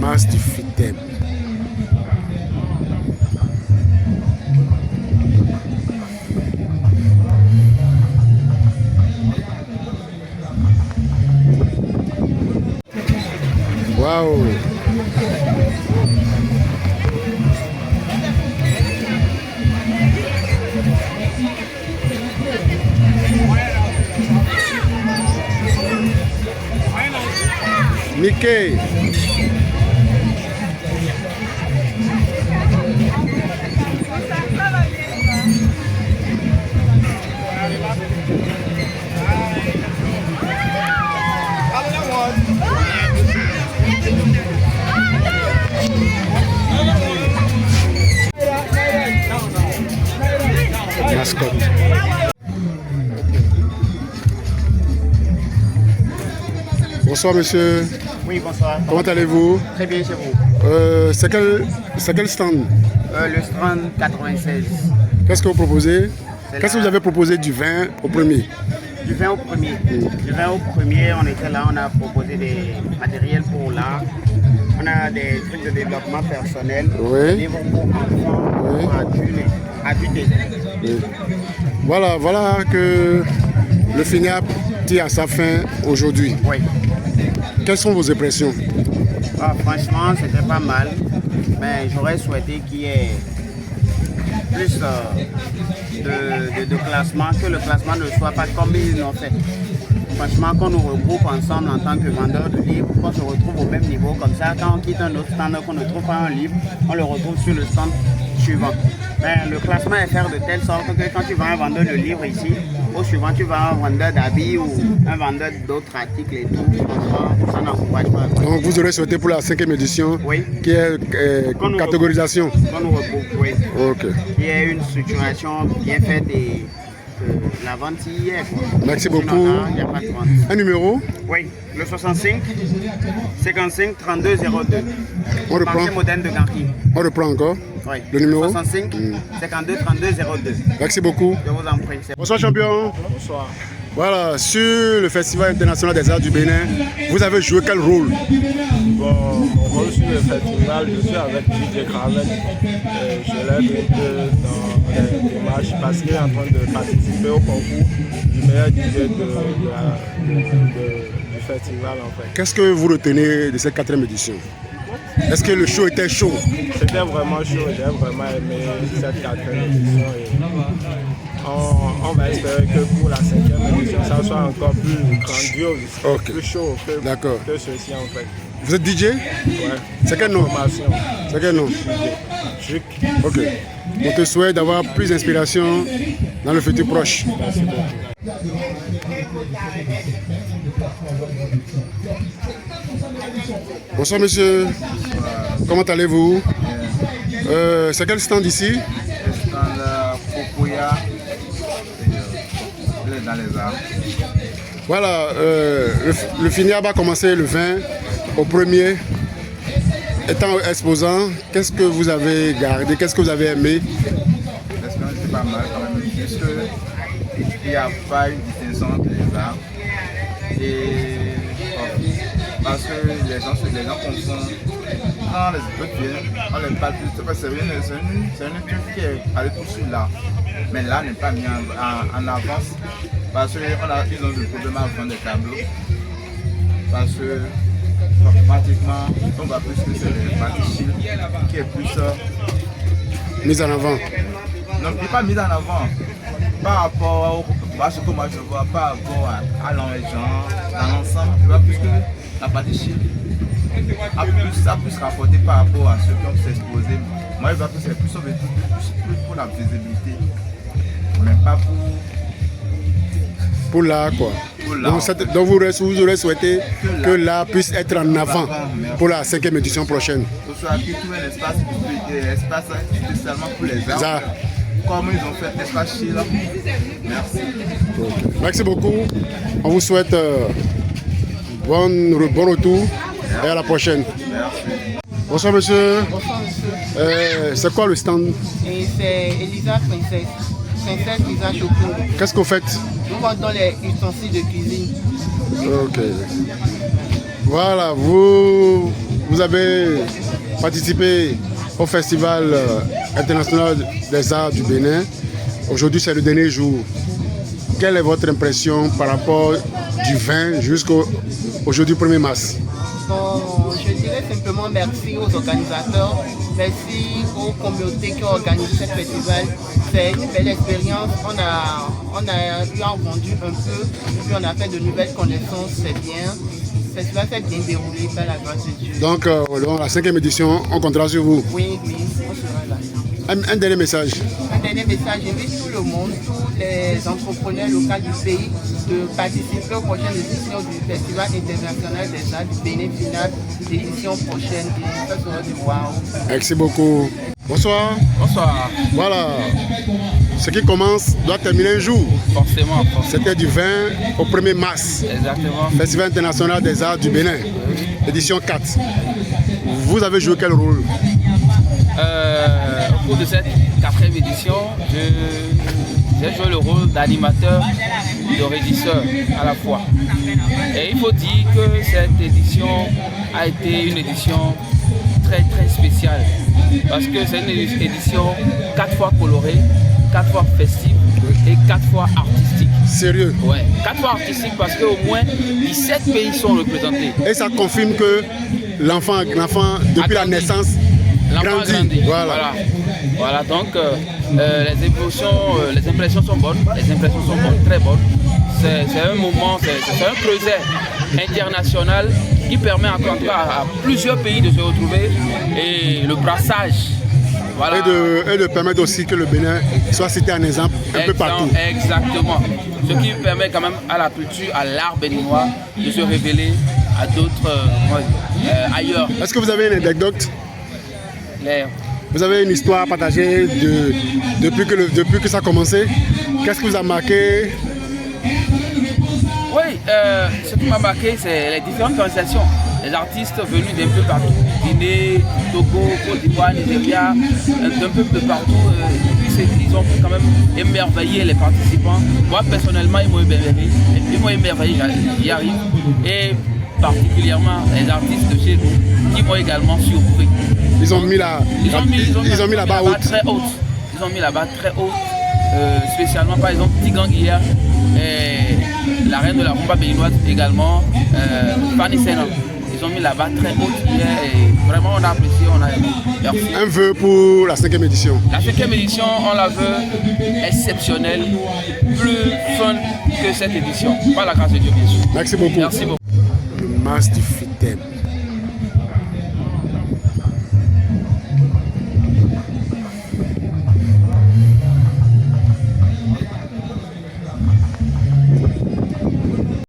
masse du FITEM. Waouh! Mickey! Mascotte. Bonsoir monsieur. Oui, bonsoir. Comment allez-vous? Très bien chez vous. C'est quel stand? Le stand 96. Qu'est-ce que vous proposez? Qu'est-ce que vous avez proposé du vin au premier? Du vin au premier. Du vin au premier, on était là, on a proposé des matériels pour l'art. On a des trucs de développement personnel. Oui. Des livres pour enfants, Oui. pour adultes. Oui. Voilà que le FINIAB tire à sa fin aujourd'hui. Oui. Quelles sont vos impressions? Franchement, c'était pas mal. Mais j'aurais souhaité qu'il y ait plus de classement, que le classement ne soit pas comme ils l'ont fait. Franchement, qu'on nous regroupe ensemble en tant que vendeurs de livres, qu'on se retrouve au même niveau, comme ça, quand on quitte un autre stand, qu'on ne trouve pas un livre, on le retrouve sur le stand suivant. Mais le classement est fait de telle sorte que quand tu vas un vendeur de livres ici, au suivant, tu vas un vendeur d'habits ou un vendeur d'autres articles et tout. Franchement, ça n'encourage pas. Donc vous aurez souhaité pour la 5e édition, Oui. qui est catégorisation. Qu'on nous regroupe, oui. Ok. Il y a une structuration bien faite et la vente y est. Merci Sinon, beaucoup. là, il n'y a pas de vente. Un numéro? Oui, le 65 55 32 02. On reprend. Marché moderne de Gary. On reprend encore. Oui. Le numéro? 65 52 32 02. Merci beaucoup. Je vous en prie. Bonsoir champion. Bonsoir. Voilà, sur le Festival international des arts du Bénin, vous avez joué quel rôle? Bon, mon rôle sur le festival, je suis avec DJ Craven. Je l'aide dans les démarches parce qu'il est en train de participer au concours du meilleur DJ du festival en fait. Qu'est-ce que vous retenez de cette 4e édition? Est-ce que le show était chaud? C'était vraiment chaud, j'ai vraiment aimé cette 4e édition. On va espérer que pour la 5e édition, ça soit encore plus grandiose, plus chaud que ceci en fait. Vous êtes DJ? Ouais. C'est quel nom? Formation. C'est quel nom? Juc. Ok. On te souhaite d'avoir plus d'inspiration dans le futur proche. Merci beaucoup. Bonsoir monsieur. Comment allez-vous? C'est quel stand ici? Le stand Popoya dans les arts. Voilà, le FINIAB va commencer le 20 au premier. Étant exposant, qu'est-ce que vous avez gardé? Qu'est-ce que vous avez aimé? L'expérience était pas mal quand même, puisqu'il n'y a pas une distinction entre les arts. Et parce que les gens confondent. Quand les autres viennent, on les parle plus. C'est une étude qui est allée tout sur l'art. Mais l'art n'est pas mis en avance parce qu'ils ont des problèmes à vendre des tableaux. Parce que pratiquement, on va plus que c'est le parti qui est plus mise en avant. Non, il n'est pas mis en avant par rapport à ce que moi je vois, par rapport à l'enrichissement, dans l'ensemble, je vois plus que la partie chill a plus rapporté par rapport à ceux qui ont s'exposé. Moi je vois que c'est plus pour la visibilité, mais pas pour l'art quoi. Donc vous aurez souhaité que l'art puisse être en avant pour la 5e édition prochaine. Soit qu'il trouve un espace spécialement pour les arts. Comme ils ont fait espace chez là. Merci. Okay. Merci beaucoup. On vous souhaite bon retour et à la prochaine. Merci. Bonsoir monsieur. Bonsoir monsieur. C'est quoi le stand? C'est Elisa Princesse. Princesse Lisa Shopping. Qu'est-ce que vous faites? Nous vendons les ustensiles de cuisine. Ok. Voilà, vous vous avez participé au Festival international des arts du Bénin. Aujourd'hui, c'est le dernier jour. Quelle est votre impression par rapport du 20 jusqu'au aujourd'hui 1er mars? Bon, je dirais simplement merci aux organisateurs, merci aux communautés qui ont organisé ce festival. C'est une belle expérience, on a eu entendu un peu, puis on a fait de nouvelles connaissances, c'est bien. Le festival s'est bien déroulé par la grâce de Dieu. Donc, la 5e édition, on comptera sur vous. Oui, on sera là. Un dernier message. Un dernier message, j'invite tout le monde, tous les entrepreneurs locaux du pays de participer aux prochaines éditions du Festival international des arts du Bénin final, l'édition prochaine. Et ça sera du wow. Merci beaucoup. Bonsoir. Bonsoir. Voilà. Ce qui commence doit terminer un jour. Forcément. C'était du 20 au 1er mars. Exactement. Festival international des arts du Bénin, édition 4. Vous avez joué quel rôle? Au cours de cette 4e édition, j'ai joué le rôle d'animateur, de régisseur à la fois. Et il faut dire que cette édition a été une édition très spéciale. Parce que c'est une édition 4 fois colorée, 4 fois festive et 4 fois artistique. Sérieux? Ouais, 4 fois artistique parce qu'au moins 17 pays sont représentés. Et ça confirme que l'enfant depuis la naissance, grandit. Voilà, donc les impressions sont bonnes, très bonnes. C'est un moment, c'est un creuset international qui permet en tout cas à plusieurs pays de se retrouver et le brassage. Voilà. Et de permettre aussi que le Bénin soit cité en exemple un peu partout. Exactement. Ce qui permet quand même à la culture, à l'art béninois de se révéler à d'autres ailleurs. Est-ce que vous avez une anecdote? Vous avez une histoire à partager depuis que ça a commencé? Qu'est-ce qui vous a marqué? Oui, ce qui m'a marqué, c'est les différentes organisations. Les artistes venus d'un peu partout, Guinée, Togo, Côte d'Ivoire, Nigeria, d'un peu de partout. Ils ont quand même émerveillé les participants. Moi, personnellement, ils m'ont émerveillé, j'y arrive. Et particulièrement les artistes de chez nous qui m'ont également surpris. Ils ont mis la barre très haute. Ils ont mis la barre très haute. Spécialement par exemple Tigran Guillard et la reine de la rumba béninoise également, Fanny Sénan. Ils ont mis la barre très haute hier et vraiment on a apprécié, on a aimé. Merci. Un vœu pour la 5e édition. La 5e édition, on la veut exceptionnelle, plus fun que cette édition. Par la grâce de Dieu bien sûr. Merci beaucoup. Merci beaucoup. Le Mars du Fitem.